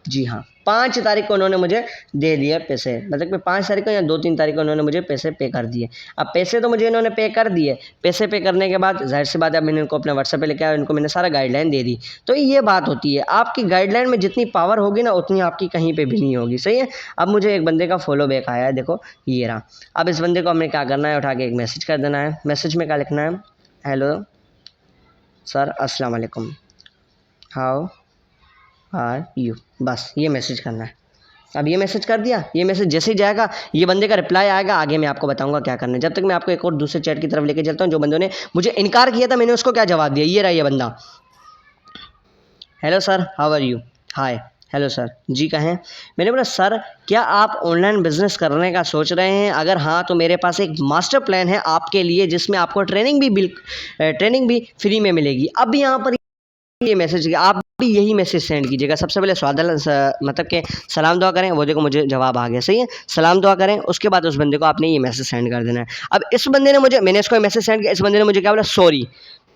जी हाँ 5 तारीख को उन्होंने मुझे दे दिए पैसे, मतलब कि 5 तारीख को या 2-3 तारीख को उन्होंने मुझे पैसे पे कर दिए। अब पैसे तो मुझे इन्होंने पे कर दिए, पैसे पे करने के बाद ज़ाहिर सी बात है अब मैंने इनको अपने व्हाट्सएप पे लेके आया, इनको मैंने सारा गाइडलाइन दे दी। तो ये बात होती है, आपकी गाइडलाइन में जितनी पावर होगी ना उतनी आपकी कहीं पे भी नहीं होगी, सही है। अब मुझे एक बंदे का फॉलो बैक आया है, देखो ये रहा। अब इस बंदे को हमें क्या करना है, उठा के एक मैसेज कर देना है। मैसेज में क्या लिखना है, हेलो सर अस्सलाम वालेकुम, हाउ आर यू, बस ये मैसेज करना है। अब ये मैसेज कर दिया, ये मैसेज जैसे ही जाएगा ये बंदे का रिप्लाई आएगा, आगे मैं आपको बताऊंगा क्या करना है। जब तक मैं आपको एक और दूसरे चैट की तरफ लेके चलता हूँ। जो बंदों ने मुझे इनकार किया था मैंने उसको क्या जवाब दिया, ये रहा ये बंदा, hello sir how are you, hi hello sir ji कहें। मैंने बोला सर क्या आप ऑनलाइन बिजनेस करने का सोच रहे हैं, अगर हाँ तो मेरे पास एक मास्टर प्लान है आपके लिए, जिसमें आपको ट्रेनिंग भी फ्री में मिलेगी। अब यहाँ पर ये मैसेज किया, आप भी यही मैसेज सेंड कीजिएगा। सबसे पहले मतलब कि सलाम दुआ करें, वो देखो मुझे जवाब आ गया, सही है। सलाम दुआ करें, उसके बाद उस बंदे को आपने ये मैसेज सेंड कर देना है। अब इस बंदे ने मुझे, मैंने इसको मैसेज सेंड किया, इस बंदे ने मुझे क्या बोला, सॉरी।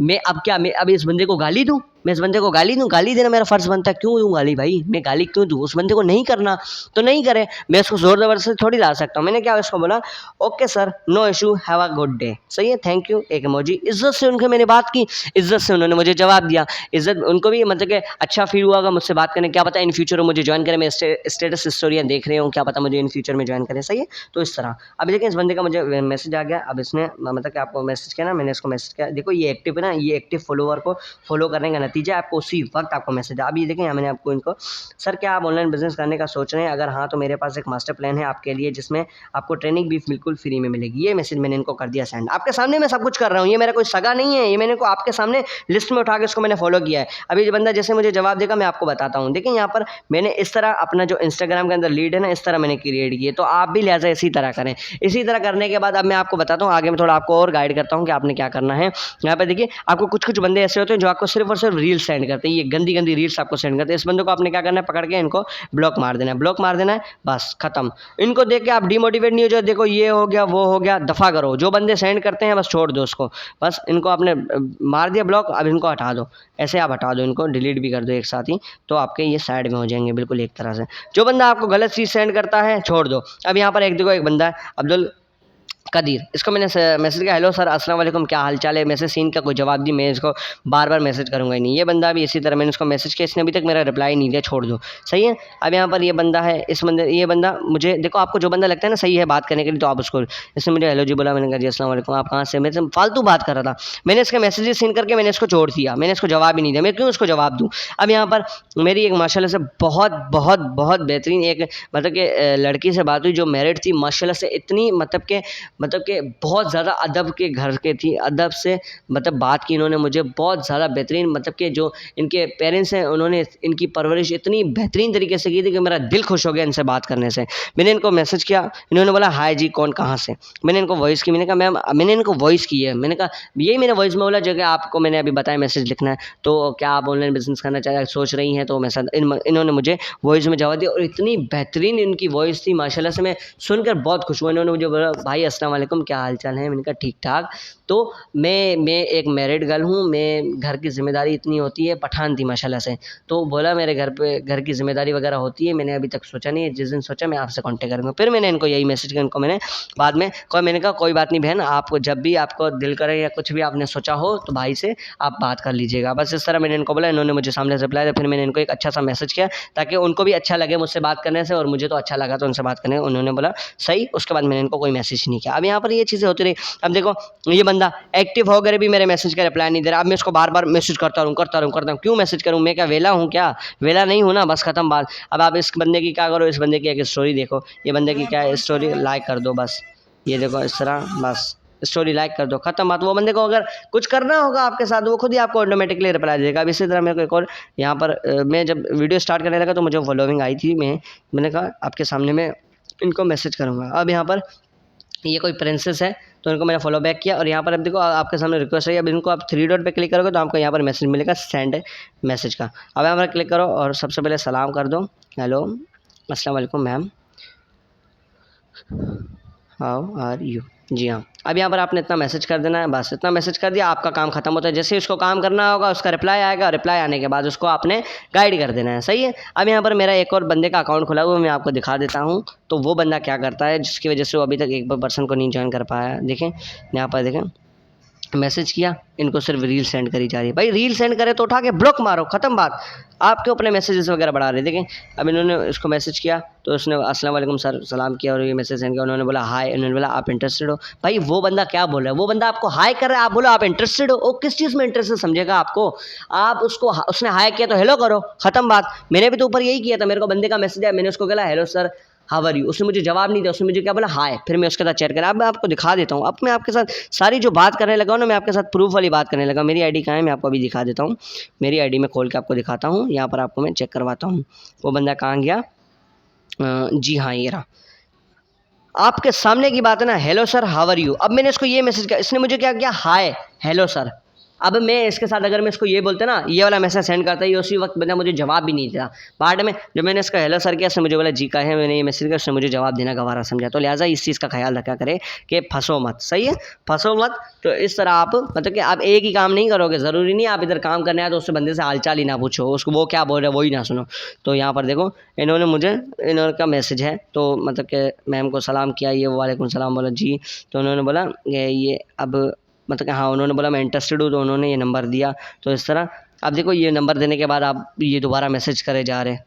मैं अब इस बंदे को गाली दूं, मैं इस बंदे को गाली दूं, गाली देना मेरा फर्ज बनता है। क्यों दूं गाली भाई, मैं गाली क्यों दूं, उस बंदे को नहीं करना तो नहीं करे, मैं उसको जोर जबरदस्ती थोड़ी ला सकता हूँ। मैंने क्या उसको बोला, okay sir no issue have a good day, सही है थैंक यू, एक इमोजी। इज्जत से उनके मैंने बात की, इज्जत से उन्होंने मुझे जवाब दिया। इज्जत उनको भी मतलब कि अच्छा फील हुआ होगा मुझसे बात करने, क्या पता इन फ्यूचर मुझे ज्वाइन करें, मैं स्टेटस स्टोरियाँ देख रहे हूँ, क्या पता मुझे इन फ्यूचर में ज्वाइन करें, सही है। तो इस तरह अभी देखिए इस बंदे का मुझे मैसेज आ गया। अब इसने मतलब कि आपको मैसेज किया ना, मैंने इसको मैसेज किया, देखो ये एक्टिव है ना, ये एक्टिव फॉलोवर को फॉलो करने का नतीजा आपको उसी वक्त आपको मैसेज। अब ये देखें यहाँ मैंने आपको इनको, सर क्या आप ऑनलाइन बिजनेस करने का सोच रहे हैं, अगर हाँ तो मेरे पास एक मास्टर प्लान है आपके लिए, जिसमें आपको ट्रेनिंग भी बिल्कुल फ्री में मिलेगी। ये मैसेज मैंने इनको कर दिया सेंड, आपके सामने मैं सब कुछ कर रहा हूँ, ये मेरा कोई सगा नहीं है, ये मैंने को आपके सामने लिस्ट में उठा के इसको मैंने फॉलो किया है। अभी ये बंदा जैसे मुझे जवाब देगा मैं आपको बताता हूँ। देखिए यहाँ पर मैंने इस तरह अपना जो इंस्टाग्राम के अंदर लीड है ना, इस तरह मैंने क्रिएट की है, तो आप भी लिहाजा इसी तरह करें। इसी तरह करने के बाद अब मैं आपको बताता हूँ, आगे मैं थोड़ा आपको और गाइड करता हूँ कि आपने क्या करना है। यहाँ पर देखिए आपको कुछ बंदे ऐसे होते हैं जो आपको सिर्फ और सिर्फ रील्स सेंड करते हैं, ये गंदी गंदी रील्स आपको सेंड करते हैं। इस बंदे को आपने क्या करना है, पकड़ के इनको ब्लॉक मार देना है, ब्लॉक मार देना है, बस खत्म। इनको देख के आप डिमोटिवेट नहीं हो जाओ, देखो ये हो गया वो हो गया, दफ़ा करो। जो बंदे सेंड करते हैं बस छोड़ दो उसको, बस इनको आपने मार दिया ब्लॉक, अब इनको हटा दो, ऐसे आप हटा दो इनको, डिलीट भी कर दो एक साथ ही, तो आपके ये साइड में हो जाएंगे बिल्कुल एक तरह से। जो बंदा आपको गलत चीज़ सेंड करता है छोड़ दो। अब यहाँ पर एक देखो एक बंदा है कदीर, इसको मैंने मैसेज किया, हेलो सर अस्सलाम वालेकुम, क्या हाल चाल है। मैसेज सीन का कोई जवाब दी, मैं इसको बार बार मैसेज करूँगा ही नहीं। ये बंदा भी इसी तरह, मैंने उसको मैसेज किया, इसने अभी तक मेरा रिप्लाई नहीं दिया, छोड़ दो। सही है। अब यहाँ पर ये बंदा है, इस बंदे ये बंदा मुझे देखो, आपको जो बंदा लगता है ना सही है बात करने के लिए, तो आप उसको, इसने मुझे हेलो जी बोला, मैंने कहा जी अस्सलाम वालेकुम, आप कहाँ से, मैं से फालतू बात कर रहा था। मैंने इसके मैसेजेस सीन करके मैंने इसको छोड़ दिया, मैंने इसको जवाब ही नहीं दिया, मैं क्यों उसको जवाब दूँ। अब यहाँ पर मेरी एक माशाल्लाह से बहुत बहुत बहुत बेहतरीन एक मतलब कि लड़की से बात हुई जो मैरिड थी, माशाल्लाह से इतनी मतलब कि बहुत ज़्यादा अदब के घर के थी, अदब से मतलब बात की इन्होंने मुझे बहुत ज़्यादा बेहतरीन, मतलब कि जो इनके पेरेंट्स हैं उन्होंने इनकी परवरिश इतनी बेहतरीन तरीके से की थी कि मेरा दिल खुश हो गया इनसे बात करने से। मैंने इनको मैसेज किया, इन्होंने बोला हाय जी कौन कहाँ से। मैंने इनको वॉइस की, मैंने कहा मैम, मैंने इनको वॉइस की है, मैंने कहा यही मेरे वॉइस में बोला जो कि आपको मैंने अभी बताया मैसेज लिखना है, तो क्या आप ऑनलाइन बिजनेस करना सोच रही हैं, तो मैं इन्होंने मुझे वॉइस में जवाब दिया और इतनी बेहतरीन इनकी वॉइस थी माशाल्लाह से, मैं सुनकर बहुत खुश हुआ। इन्होंने मुझे बोला भाई अस्सलाम वालेकुम, क्या हाल चाल है। मैंने कहा ठीक ठाक। तो मैं एक मैरिड गर्ल हूँ, मैं घर की ज़िम्मेदारी इतनी होती है, पठान थी माशाल्लाह से, तो बोला मेरे घर पे घर की ज़िम्मेदारी वगैरह होती है, मैंने अभी तक सोचा नहीं है, जिस दिन सोचा मैं आपसे कॉन्टेक्ट करूँगा। फिर मैंने इनको यही मैसेज किया, इनको मैंने बाद में कहा, मैंने कहा कोई बात नहीं बहन, आपको जब भी आपको दिल करे या कुछ भी आपने सोचा हो तो भाई से आप बात कर लीजिएगा। बस इस तरह मैंने इनको बोला, इन्होंने मुझे सामने से रिप्लाई दिया। फिर मैंने इनको एक अच्छा सा मैसेज किया ताकि उनको भी अच्छा लगे मुझसे बात करने से, और मुझे तो अच्छा लगा तो उनसे बात करने। उन्होंने बोला सही, उसके बाद मैंने इनको कोई मैसेज नहीं किया। अब यहाँ पर ये चीज़ें होती रही। अब देखो ये बंदा एक्टिव होकर भी मेरे मैसेज का रिप्लाई नहीं दे रहा। अब मैं इसको बार बार मैसेज करता रहूँ, क्यों मैसेज करूँ, मैं क्या वेला हूँ क्या, वेला नहीं हूँ ना, बस खत्म बात। अब आप इस बंदे की क्या करो, इस बंदे की एक स्टोरी देखो, ये बंदे की क्या स्टोरी लाइक कर दो बस, ये देखो इस तरह बस स्टोरी लाइक कर दो, खत्म बात। वो बंदे को अगर कुछ करना होगा आपके साथ, वो खुद ही आपको ऑटोमेटिकली रिप्लाई देगा। अब इसी तरह मेरे को एक और यहाँ पर मैं जब वीडियो स्टार्ट करने लगा तो मुझे फॉलोइंग आई थी, मैंने कहा आपके सामने मैं इनको मैसेज करूँगा। अब यहाँ पर ये कोई प्रिंसेस है तो इनको मैंने फॉलो बैक किया, और यहाँ पर अब देखो आपके सामने रिक्वेस्ट है। अब इनको आप थ्री डॉट पे क्लिक करोगे तो आपको यहाँ पर मैसेज मिलेगा, सेंड मैसेज का। अब यहाँ पर क्लिक करो और सबसे पहले सलाम कर दो, हेलो अस्सलाम वालेकुम मैम, हाउ आर यू। जी हाँ। अब यहाँ पर आपने इतना मैसेज कर देना है, बस इतना मैसेज कर दिया, आपका काम खत्म होता है। जैसे ही उसको काम करना होगा उसका रिप्लाई आएगा, रिप्लाई आने के बाद उसको आपने गाइड कर देना है। सही है। अब यहाँ पर मेरा एक और बंदे का अकाउंट खुला हुआ है, मैं आपको दिखा देता हूँ। तो वो बंदा क्या करता है जिसकी वजह से वो अभी तक एक पर्सन को नहीं ज्वाइन कर पाया। देखें यहाँ पर, देखें मैसेज किया, इनको सिर्फ रील सेंड करी जा रही है। भाई रील सेंड करे तो उठा के ब्लॉक मारो, ख़त्म बात। आप क्यों अपने मैसेजेस वगैरह बढ़ा रहे। देखें अब इन्होंने इसको मैसेज किया तो उसने अस्सलाम वालेकुम सर सलाम किया और ये मैसेज सेंड किया। उन्होंने बोला हाय, उन्होंने बोला आप इंटरेस्टेड हो। भाई वो बंदा क्या बोल रहा है, वो बंदा आपको हाय कर रहा है, आप बोलो आप इंटरेस्टेड हो। वो किस चीज़ में इंटरेस्टेड समझेगा आपको। आप उसको उसने हाय किया तो हेलो करो, ख़त्म बात। मैंने भी तो ऊपर यही किया था, मेरे को बंदे का मैसेज आया, मैंने उसको बोला hello sir how are you. उसने मुझे जवाब नहीं दिया, उसने मुझे क्या बोला हाय। फिर मैं उसके साथ चैट करा। अब मैं आपको दिखा देता हूँ। अब मैं आपके साथ सारी जो बात करने लगा हूँ ना, मैं आपके साथ प्रूफ वाली बात करने लगा। मेरी आईडी कहाँ है, मैं आपको अभी दिखा देता हूँ। मेरी आईडी में खोल के आपको दिखाता हूँ। यहाँ पर आपको मैं चेक करवाता हूँ वो बंदा कहाँ गया। जी हाँ ये रहा, आपके सामने की बात है ना, hello sir how are you. अब मैंने इसको ये मैसेज किया, इसने मुझे क्या किया हाय हेलो सर। अब मैं इसके साथ अगर मैं इसको ये बोलते ना, ये वाला मैसेज सेंड करता है, ये उसी वक्त बंदा मुझे जवाब भी नहीं दिया। बाद में जब मैंने इसका हेलो सर किया, इसने मुझे बोला जी का है, मैंने ये मैसेज किया, उसने मुझे जवाब देना गवारा समझा। तो लिहाजा इस चीज़ का ख्याल रखा करें कि फंसो मत। सही है, फंसो मत। तो इस तरह आप मतलब कि आप एक ही काम नहीं करोगे, ज़रूरी नहीं आप इधर काम करने आए तो उससे बंदे से हालचाल ही ना पूछो, उसको वो क्या बोल रहे हैं वही ना सुनो। तो यहाँ पर देखो इन्होंने मुझे, इन्होंने का मैसेज है तो मतलब कि मैम को सलाम किया, ये वालेकुम सलाम बोला जी। तो उन्होंने बोला ये अब मतलब कि हाँ, उन्होंने बोला मैं इंटरेस्टेड हूँ, तो उन्होंने ये नंबर दिया। तो इस तरह अब देखो ये नंबर देने के बाद आप ये दोबारा मैसेज करे जा रहे हैं,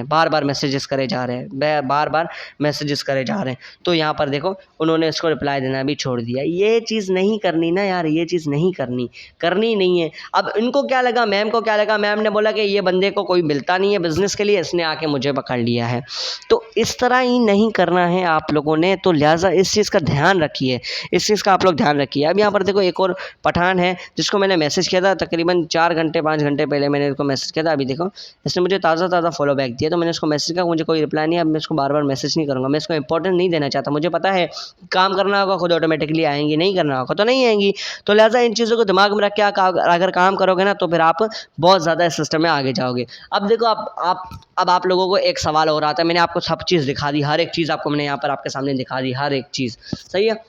बार बार मैसेजेस करे जा रहे हैं, बार बार मैसेजेस करे जा रहे हैं। तो यहाँ पर देखो उन्होंने इसको रिप्लाई देना भी छोड़ दिया। ये चीज़ नहीं करनी ना यार, ये चीज़ नहीं करनी नहीं है। अब इनको क्या लगा, मैम को क्या लगा, मैम ने बोला कि ये बंदे को कोई मिलता नहीं है बिज़नेस के लिए, इसने आके मुझे पकड़ लिया है। तो इस तरह ही नहीं करना है आप लोगों ने। तो लिहाजा इस चीज़ का ध्यान रखिए, इस चीज़ का आप लोग ध्यान रखिए। अब यहाँ पर देखो एक और पठान है जिसको मैंने मैसेज किया था तकरीबन 4 घंटे 5 घंटे पहले मैंने इसको मैसेज किया था। अभी देखो इसने मुझे ताज़ा फॉलो बैक दिया, तो मैंने इसको मैसेज किया, मुझे कोई रिप्लाई नहीं। अब मैं इसको बार बार मैसेज नहीं करूँगा, मैं इसको इंपॉर्टेंट नहीं देना चाहता। मुझे पता है काम करना होगा खुद ऑटोमेटिकली आएंगी, नहीं करना होगा तो नहीं आएंगी। तो लिहाजा इन चीज़ों को दिमाग में रख के अगर काम करोगे ना तो फिर आप बहुत ज़्यादा इस सिस्टम में आगे जाओगे। अब देखो अब आप लोगों को एक सवाल और आता है। मैंने आपको सब चीज़ दिखा दी, हर एक चीज़ आपको मैंने यहाँ पर आपके सामने दिखा दी, हर एक चीज़। सही है।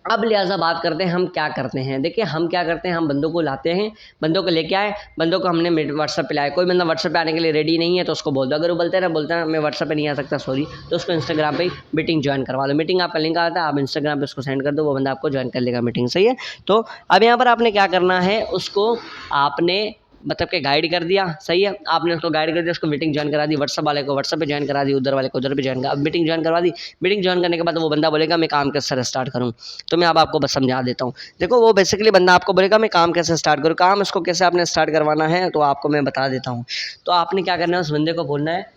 अब लिहाजा बात करते हैं हम क्या करते हैं। देखिए हम क्या करते हैं, हम बंदों को लाते हैं, बंदों को लेके आए, बंदों को हमने व्हाट्सएप पे लाया। कोई बंदा व्हाट्सएप पे आने के लिए रेडी नहीं है तो उसको बोल दो, अगर वो बोलता है मैं व्हाट्सएप पे नहीं आ सकता सॉरी, तो उसको इंस्टाग्राम पे मीटिंग ज्वाइन करवा लो। मीटिंग आपका लिंक आता है, आप इंस्टाग्राम पे उसको सेंड कर दो, वो बंदा आपको ज्वाइन कर लेगा मीटिंग, सही है। तो अब यहाँ पर आपने क्या करना है, उसको आपने मतलब कि गाइड कर दिया, सही है। आपने उसको गाइड कर दिया, उसको मीटिंग ज्वाइन करा दी, व्हाट्सएप वाले को व्हाट्सएप पे ज्वाइन करा दी, उधर वाले को उधर पे ज्वाइन करा, अब मीटिंग ज्वाइन करवा दी। मीटिंग ज्वाइन करने के बाद वो बंदा बोलेगा मैं काम कैसे स्टार्ट करूँ, तो मैं अब आपको बस समझा देता हूँ। देखो वो बेसिकली बंदा आपको बोलेगा मैं काम कैसे स्टार्ट करूँ, काम उसको कैसे आपने स्टार्ट करवाना है तो आपको मैं बता देता हूँ। तो आपने क्या करना है, उस बंदे को बोलना है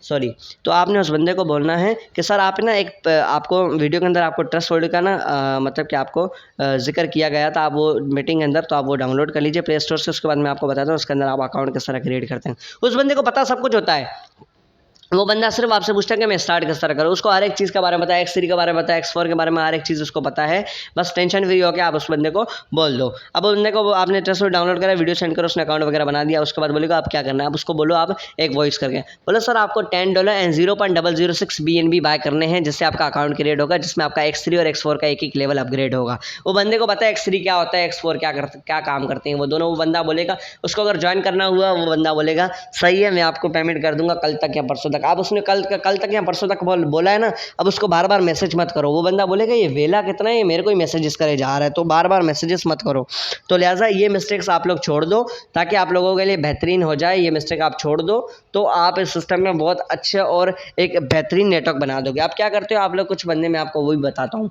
सॉरी, तो आपने उस बंदे को बोलना है कि सर आप ना एक आपको वीडियो के अंदर आपको ट्रस्ट वर्ड का ना मतलब कि आपको जिक्र किया गया था, आप वो मीटिंग के अंदर, तो आप वो डाउनलोड कर लीजिए प्ले स्टोर से। उसके बाद मैं आपको बताता हूँ उसके अंदर आप अकाउंट किस तरह क्रिएट करते हैं। उस बंदे को पता सब कुछ होता है, वो बंदा सिर्फ आपसे पूछता है कि मैं स्टार्ट किस तरह करूँ, उसको हर एक चीज़ के बारे में पता है, X3 के बारे में पता है, X4 के बारे में हर एक चीज़ उसको पता है। बस टेंशन फ्री होकर आप उस बंदे को बोल दो। अब उस बंदे को आपने ट्रस्ट डाउनलोड करा, वीडियो सेंड करो, उसने अकाउंट वगैरह बना दिया, उसके बाद बोलेगा आप क्या करना है। अब उसको बोलो आप एक वॉइस करके बोलो सर आपको $10 एंड 0.006 BNB बाय करने हैं, जिससे आपका अकाउंट क्रिएट होगा, जिसमें आपका X3 और X4 का एक लेवल अपग्रेड होगा। वो बंदे को पता है X3 क्या होता है, X4 क्या काम करते हैं वो दोनों। वो बंदा बोलेगा, उसको अगर ज्वाइन करना हुआ वो बंदा बोलेगा सही है मैं आपको पेमेंट कर दूंगा कल तक या परसों तक। आप उसने कल तक या परसों तक बोला है ना, अब उसको बार बार मैसेज मत करो। वो बंदा बोलेगा ये वेला कितना है, ये मेरे को ही मैसेजेस करे जा रहा है, तो बार बार मैसेजेस मत करो। तो लिहाजा ये मिस्टेक्स आप लोग छोड़ दो ताकि आप लोगों के लिए बेहतरीन हो जाए। ये मिस्टेक आप छोड़ दो तो आप इस सिस्टम में बहुत अच्छे और एक बेहतरीन नेटवर्क बना दोगे। आप क्या करते हो, आप लोग कुछ बंदे, मैं आपको वही बताता हूँ।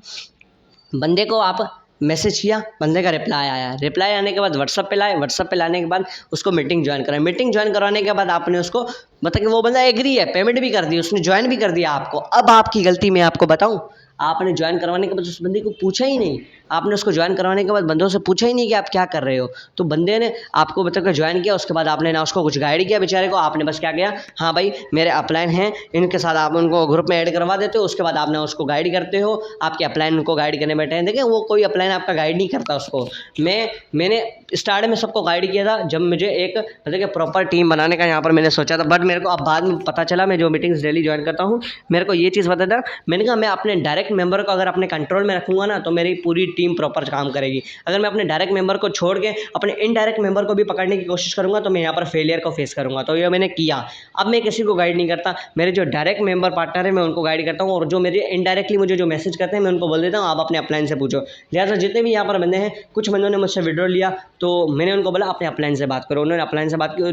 बंदे को आप मैसेज किया, बंदे का रिप्लाई आया, रिप्लाई आने के बाद व्हाट्सअप पे लाए, व्हाट्सअप पे लाने के बाद उसको मीटिंग ज्वाइन कराए, मीटिंग ज्वाइन करवाने के बाद आपने उसको मतलब कि वो बंदा एग्री है, पेमेंट भी कर दी, उसने ज्वाइन भी कर दिया आपको। अब आपकी गलती मैं आपको बताऊं, आपने ज्वाइन करवाने के बाद उस बंदे को पूछा ही नहीं, आपने उसको ज्वाइन करवाने के बाद बंदों से पूछा ही नहीं कि आप क्या कर रहे हो। तो बंदे ने आपको मतलब कि ज्वाइन किया, उसके बाद आपने ना उसको कुछ गाइड किया बेचारे को, आपने बस क्या किया, हाँ भाई मेरे अपलाइन हैं, इनके साथ आप उनको ग्रुप में ऐड करवा देते हो, उसके बाद आपने उसको गाइड करते हो, आपके अपलाइन उनको गाइड करने बैठे हैं। देखिए वो कोई अपलाइन आपका गाइड नहीं करता उसको। मैंने स्टार्ट में सबको गाइड किया था जब मुझे एक मतलब कि प्रॉपर टीम बनाने का यहाँ पर मैंने सोचा था, बट मेरे को अब बाद में पता चला, मैं जो मीटिंग्स डेली ज्वाइन करता हूँ मेरे को ये चीज़ पता था, मैंने कहा मैं अपने डायरेक्ट मेंबर को अगर अपने कंट्रोल में रखूँगा ना तो मेरी पूरी टीम प्रॉपर काम करेगी। अगर मैं अपने डायरेक्ट मेंबर को छोड़ के अपने इनडायरेक्ट मेंबर को भी पकड़ने की कोशिश करूँगा तो मैं यहाँ पर फेलियर को फेस करूँगा। तो ये मैंने किया। अब मैं किसी को गाइड नहीं करता, मेरे जो डायरेक्ट मेंबर पार्टनर है मैं उनको गाइड करता हूँ, और जो मेरे इनडायरेक्टली मुझे जो मैसेज करते हैं मैं उनको बोल देता हूँ आप अपने अपलाइन से पूछो। लिहाजा जितने भी यहाँ पर बंदे हैं, कुछ बंदों ने मुझसे विड्रॉ लिया तो मैंने उनको बोला अपने अपलाइन से बात करो, उन्होंने अपलाइन से बात की,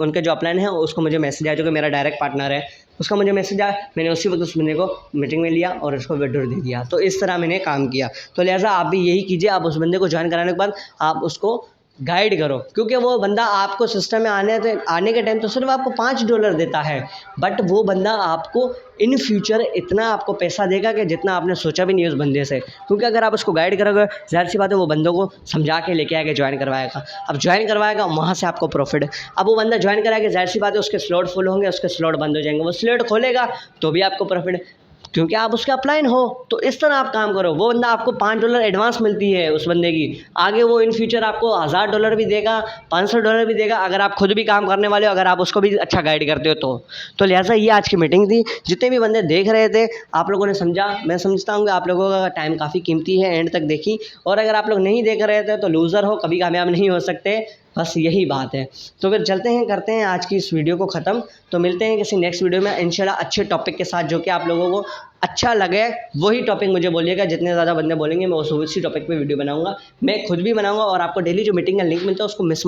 उनके जो अपलाइन है उसको मुझे मैसेज आया, जो कि मेरा डायरेक्ट पार्टनर है उसका मुझे मैसेज आया, मैंने उसी वक्त उस बंदे को मीटिंग में लिया और उसको विड्रॉ दे दिया। तो इस तरह मैंने काम किया। तो लिहाजा आप भी यही कीजिए, आप उस बंदे को ज्वाइन कराने के बाद आप उसको गाइड करो, क्योंकि वो बंदा आपको सिस्टम में आने के टाइम तो सिर्फ आपको $5 देता है, बट वो बंदा आपको इन फ्यूचर इतना आपको पैसा देगा कि जितना आपने सोचा भी नहीं उस बंदे से। क्योंकि अगर आप उसको गाइड करोगे, ज़ाहिर सी बात है वो बंदों को समझा के लेके आएगा, ज्वाइन करवाएगा। अब ज्वाइन करवाएगा वहाँ से आपको प्रॉफिट है। अब वो बंदा ज्वाइन कराएगा, ज़ाहिर सी बात है उसके स्लॉट फुल होंगे, उसके स्लॉट बंद हो जाएंगे, वो स्लॉट खोलेगा तो भी आपको प्रॉफिट है, क्योंकि आप उसके अपलाइन हो। तो इस तरह आप काम करो। वो बंदा आपको $5 एडवांस मिलती है उस बंदे की, आगे वो इन फ्यूचर आपको $1000 भी देगा, $500 भी देगा, अगर आप खुद भी काम करने वाले हो, अगर आप उसको भी अच्छा गाइड करते हो तो लिहाजा ये आज की मीटिंग थी। जितने भी बंदे देख रहे थे आप लोगों ने समझा, मैं समझता हूँ कि आप लोगों का टाइम काफ़ी कीमती है, एंड तक देखी। और अगर आप लोग नहीं देख रहे थे तो लूज़र हो, कभी कामयाब नहीं हो सकते, बस यही बात है। तो फिर चलते हैं, करते हैं आज की इस वीडियो को ख़त्म। तो मिलते हैं किसी नेक्स्ट वीडियो में इंशाल्लाह अच्छे टॉपिक के साथ, जो कि आप लोगों को अच्छा लगे वही टॉपिक मुझे बोलिएगा। जितने ज़्यादा बंदे बोलेंगे मैं उसी टॉपिक पे वीडियो बनाऊंगा, मैं खुद भी बनाऊंगा। और आपको डेली जो मीटिंग का लिंक मिलता है उसको मिस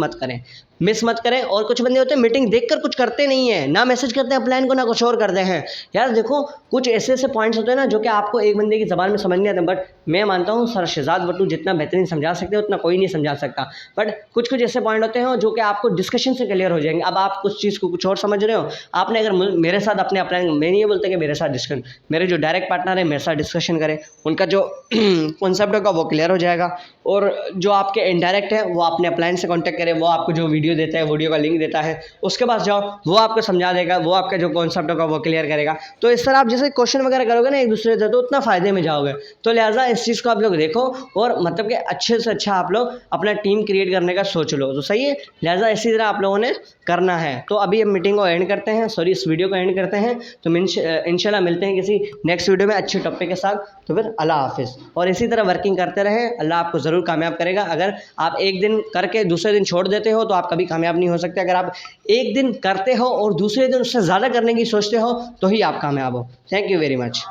मत करें। और कुछ बंदे होते हैं मीटिंग देखकर कुछ करते नहीं है, ना मैसेज करते हैं अपलाइन को, ना कुछ और करते हैं। यार देखो कुछ ऐसे पॉइंट्स होते हैं ना जो कि आपको एक बंदे की ज़बान में समझ नहीं आते, बट मैं मानता हूँ सर शहजाद बट्टू जितना बेहतरीन समझा सकते हैं उतना कोई नहीं समझा सकता। बट कुछ ऐसे पॉइंट होते हैं जो कि आपको डिस्कशन से क्लियर हो जाएंगे। अब आप कुछ चीज़ को कुछ और समझ रहे हो, आपने अगर मेरे साथ अपने अपलाइन, मैं नहीं ये बोलता कि मेरे साथ डिस्कशन, मेरे जो डायरेक्ट पार्टनर है मेरे साथ डिस्कशन करें, उनका जो कॉन्सेप्ट होगा वो क्लियर हो जाएगा। और जो आपके इनडायरेक्ट है वो अपने अपलाइन से कांटेक्ट करें, वो आपको जो वीडियो वीडियो देता है, वीडियो का लिंक देता है, उसके पास जाओ, वो आपको समझा देगा, वो आपका जो कॉन्सेप्ट होगा वो क्लियर करेगा। तो इस तरह आप जैसे क्वेश्चन वगैरह करोगे ना एक दूसरे से, तो उतना फ़ायदे में जाओगे। तो लिहाजा इस चीज़ को आप लोग देखो और मतलब कि अच्छे से अच्छा आप लोग अपना टीम क्रिएट करने का सोच लो, तो सही है। लिहाजा इसी तरह आप लोगों ने करना है। तो अभी हम मीटिंग को एंड करते हैं, सॉरी इस वीडियो को एंड करते हैं। तो इंशाल्लाह मिलते हैं किसी नेक्स्ट वीडियो में अच्छे टॉपिक के साथ। तो फिर अल्लाह हाफिज़, और इसी तरह वर्किंग करते रहें, अल्लाह आपको ज़रूर कामयाब करेगा। अगर आप एक दिन करके दूसरे दिन छोड़ देते हो तो आप कभी कामयाब नहीं हो सकते। अगर आप एक दिन करते हो और दूसरे दिन उससे ज़्यादा करने की सोचते हो तो ही आप कामयाब हो। Thank you very much.